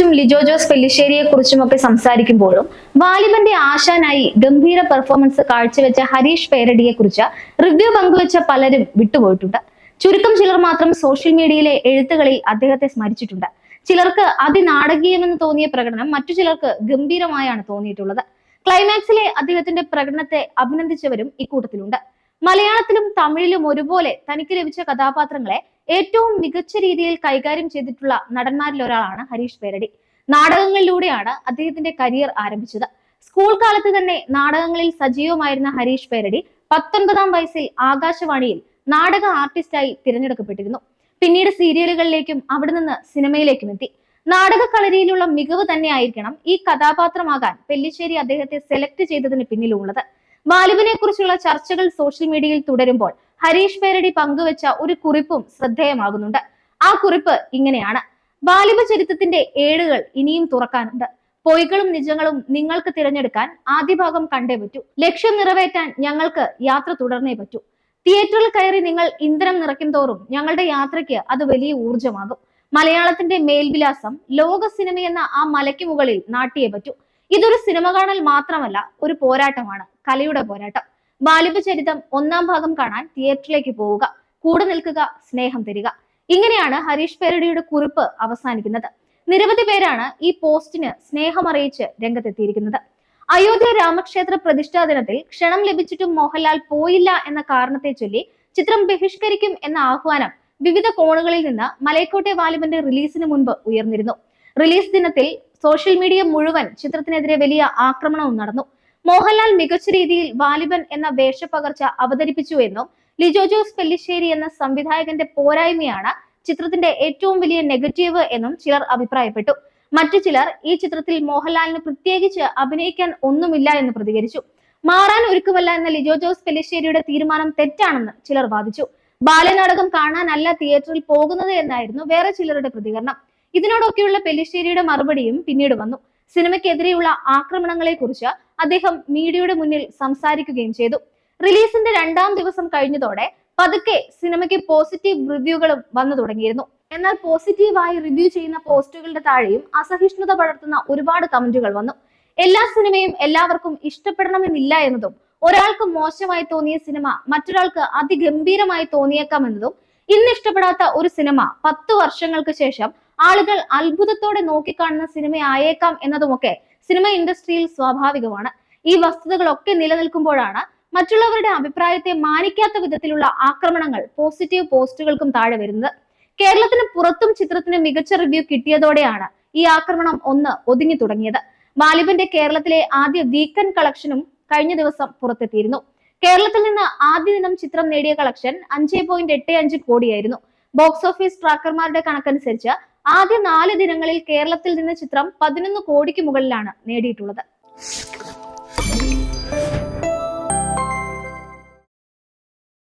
കുറിച്ചും ലിജോ ജോസ് പെല്ലിശ്ശേരിയെ കുറിച്ചും ഒക്കെ സംസാരിക്കുമ്പോഴും വാലിബന്റെ ആശാനായി ഗംഭീര പെർഫോമൻസ് കാഴ്ചവെച്ച ഹരീഷ് പേരടിയെ കുറിച്ച് റിവ്യൂ പങ്കുവെച്ച പലരും വിട്ടുപോയിട്ടുണ്ട്. ചുരുക്കം ചിലർ മാത്രം സോഷ്യൽ മീഡിയയിലെ എഴുത്തുകളിൽ അദ്ദേഹത്തെ സ്മരിച്ചിട്ടുണ്ട്. ചിലർക്ക് അതിനാടകീയമെന്ന് തോന്നിയ പ്രകടനം മറ്റു ചിലർക്ക് ഗംഭീരമായാണ് തോന്നിയിട്ടുള്ളത്. ക്ലൈമാക്സിലെ അദ്ദേഹത്തിന്റെ പ്രകടനത്തെ അഭിനന്ദിച്ചവരും ഇക്കൂട്ടത്തിലുണ്ട്. മലയാളത്തിലും തമിഴിലും ഒരുപോലെ തനിക്ക് ലഭിച്ച കഥാപാത്രങ്ങളെ ഏറ്റവും മികച്ച രീതിയിൽ കൈകാര്യം ചെയ്തിട്ടുള്ള നടന്മാരിൽ ഒരാളാണ് ഹരീഷ് പേരടി. നാടകങ്ങളിലൂടെയാണ് അദ്ദേഹത്തിന്റെ കരിയർ ആരംഭിച്ചത്. സ്കൂൾ കാലത്ത് തന്നെ നാടകങ്ങളിൽ സജീവമായിരുന്ന ഹരീഷ് പേരടി 19-ാം വയസ്സിൽ ആകാശവാണിയിൽ നാടക ആർട്ടിസ്റ്റായി തിരഞ്ഞെടുക്കപ്പെട്ടിരുന്നു. പിന്നീട് സീരിയലുകളിലേക്കും അവിടെ നിന്ന് സിനിമയിലേക്കും എത്തി. നാടക കളരിയിലുള്ള മികവ് തന്നെയായിരിക്കണം ഈ കഥാപാത്രമാകാൻ പെല്ലിശ്ശേരി അദ്ദേഹത്തെ സെലക്ട് ചെയ്തതിന് പിന്നിലുള്ളത്. വാലിബനെ കുറിച്ചുള്ള ചർച്ചകൾ സോഷ്യൽ മീഡിയയിൽ തുടരുമ്പോൾ ഹരീഷ് പേരടി പങ്കുവെച്ച ഒരു കുറിപ്പും ശ്രദ്ധേയമാകുന്നുണ്ട്. ആ കുറിപ്പ് ഇങ്ങനെയാണ്: വാലിബ ചരിത്രത്തിന്റെ ഏടുകൾ ഇനിയും തുറക്കാനുണ്ട്. പൊയ്കളും നിജങ്ങളും നിങ്ങൾക്ക് തിരഞ്ഞെടുക്കാൻ ആദ്യ ഭാഗം കണ്ടേ പറ്റൂ. ലക്ഷ്യം നിറവേറ്റാൻ ഞങ്ങൾക്ക് യാത്ര തുടർന്നേ പറ്റൂ. തിയേറ്ററിൽ കയറി നിങ്ങൾ ഇന്ധനം നിറയ്ക്കും തോറും ഞങ്ങളുടെ യാത്രയ്ക്ക് അത് വലിയ ഊർജമാകും. മലയാളത്തിന്റെ മേൽവിലാസം ലോക സിനിമയെന്ന ആ മലയ്ക്ക് മുകളിൽ നാട്ടിയേ പറ്റൂ. ഇതൊരു സിനിമ കാണൽ മാത്രമല്ല, ഒരു പോരാട്ടമാണ്, കലയുടെ പോരാട്ടം. വാലിബ ചരിതം 1-ാം ഭാഗം കാണാൻ തിയേറ്ററിലേക്ക് പോവുക, കൂടെ നിൽക്കുക, സ്നേഹം തരിക. ഇങ്ങനെയാണ് ഹരീഷ് പേരടിയുടെ കുറിപ്പ് അവസാനിക്കുന്നത്. നിരവധി പേരാണ് ഈ പോസ്റ്റിന് സ്നേഹമറിയിച്ച് രംഗത്തെത്തിയിരിക്കുന്നത്. അയോധ്യ രാമക്ഷേത്ര പ്രതിഷ്ഠാ ദിനത്തിൽ ക്ഷണം ലഭിച്ചിട്ടും മോഹൻലാൽ പോയില്ല എന്ന കാരണത്തെ ചൊല്ലി ചിത്രം ബഹിഷ്കരിക്കും എന്ന ആഹ്വാനം വിവിധ കോണുകളിൽ നിന്ന് മലൈക്കോട്ടെ വാലിബന്റെ റിലീസിന് മുൻപ് ഉയർന്നിരുന്നു. റിലീസ് ദിനത്തിൽ സോഷ്യൽ മീഡിയ മുഴുവൻ ചിത്രത്തിനെതിരെ വലിയ ആക്രമണവും നടന്നു. മോഹൻലാൽ മികച്ച രീതിയിൽ വാലിബൻ എന്ന വേഷപ്പകർച്ച അവതരിപ്പിച്ചു എന്നും ലിജോ ജോസ് പെല്ലിശ്ശേരി എന്ന സംവിധായകന്റെ പോരായ്മയാണ് ചിത്രത്തിന്റെ ഏറ്റവും വലിയ നെഗറ്റീവ് എന്നും ചിലർ അഭിപ്രായപ്പെട്ടു. മറ്റു ചിലർ ഈ ചിത്രത്തിൽ മോഹൻലാലിന് പ്രത്യേകിച്ച് അഭിനയിക്കാൻ ഒന്നുമില്ല എന്ന് പ്രതികരിച്ചു. മാറാൻ ഒരുക്കുമല്ല എന്ന ലിജോ ജോസ് പെല്ലിശ്ശേരിയുടെ തീരുമാനം തെറ്റാണെന്ന് ചിലർ വാദിച്ചു. ബാലനാടകം കാണാനല്ല തിയേറ്ററിൽ പോകുന്നത് എന്നായിരുന്നു വേറെ ചിലരുടെ പ്രതികരണം. ഇതിനോടൊക്കെയുള്ള പെല്ലിശ്ശേരിയുടെ മറുപടിയും പിന്നീട് വന്നു. സിനിമയ്ക്കെതിരെയുള്ള ആക്രമണങ്ങളെ കുറിച്ച് അദ്ദേഹം മീഡിയയുടെ മുന്നിൽ സംസാരിക്കുകയും ചെയ്തു. റിലീസിന്റെ 2-ാം ദിവസം കഴിഞ്ഞതോടെ പതുക്കെ സിനിമയ്ക്ക് പോസിറ്റീവ് റിവ്യൂകളും വന്നു തുടങ്ങിയിരുന്നു. എന്നാൽ പോസിറ്റീവായി റിവ്യൂ ചെയ്യുന്ന പോസ്റ്റുകളുടെ താഴെയും അസഹിഷ്ണുത പടർത്തുന്ന ഒരുപാട് കമന്റുകൾ വന്നു. എല്ലാ സിനിമയും എല്ലാവർക്കും ഇഷ്ടപ്പെടണമെന്നില്ല എന്നതും, ഒരാൾക്ക് മോശമായി തോന്നിയ സിനിമ മറ്റൊരാൾക്ക് അതിഗംഭീരമായി തോന്നിയേക്കാം എന്നതും, ഇന്ന് ഇഷ്ടപ്പെടാത്ത ഒരു സിനിമ 10 വർഷങ്ങൾക്ക് ശേഷം ആളുകൾ അത്ഭുതത്തോടെ നോക്കിക്കാണുന്ന സിനിമയായേക്കാം എന്നതുമൊക്കെ സിനിമ ഇൻഡസ്ട്രിയിൽ സ്വാഭാവികമാണ്. ഈ വസ്തുതകളൊക്കെ നിലനിൽക്കുമ്പോഴാണ് മറ്റുള്ളവരുടെ അഭിപ്രായത്തെ മാനിക്കാത്ത വിധത്തിലുള്ള ആക്രമണങ്ങൾ പോസിറ്റീവ് പോസ്റ്റുകൾക്കും താഴെ വരുന്നത്. കേരളത്തിന് പുറത്തും ചിത്രത്തിന് മികച്ച റിവ്യൂ കിട്ടിയതോടെയാണ് ഈ ആക്രമണം ഒന്ന് ഒതുങ്ങി തുടങ്ങിയത്. വാലിബന്റെ കേരളത്തിലെ ആദ്യ വീക്കെൻഡ് കളക്ഷനും കഴിഞ്ഞ ദിവസം പുറത്തെത്തിയിരുന്നു. കേരളത്തിൽ നിന്ന് ആദ്യ ദിനം ചിത്രം നേടിയ കളക്ഷൻ 5.85 കോടിയായിരുന്നു. ബോക്സ് ഓഫീസ് ട്രാക്കർമാരുടെ കണക്കനുസരിച്ച് ആദ്യ 4 ദിനങ്ങളിൽ കേരളത്തിൽ നിന്ന് ചിത്രം 11 കോടിക്ക് മുകളിലാണ് നേടിയിട്ടുള്ളത്.